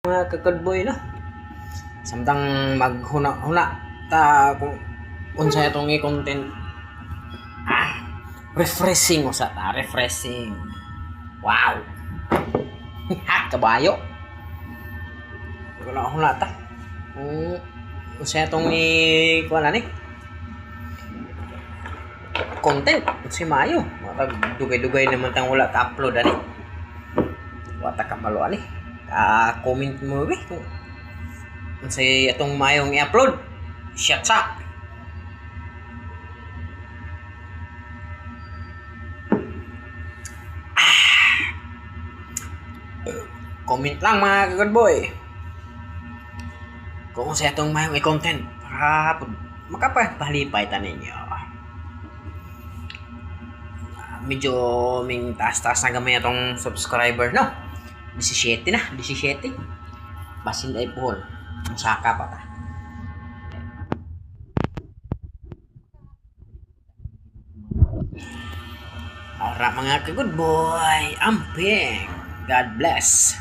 Mga kakadboy no, samtang maghuna-huna ta kung unsay atong i-content. Refreshing usa ta, refreshing. Wow. Ha, kabayo. Huna-huna ta. Unsay atong kuan ani? Content si Mayo. Matag dugay-dugay naman tang wala ka upload ani. Wa ta kabalo ani. Comment mo be kung unsay atong mayong i-upload. Shut sa. Comment lang mga good boy. Kung unsay atong mayong i-content para makapagpalipay ta ninyo. Medyo ming taas-taas na gamay atong subscriber no. 17 na, 17. Basin ay Paul. Saka pa ta. Alright mga ka-good boy. Amping. God bless.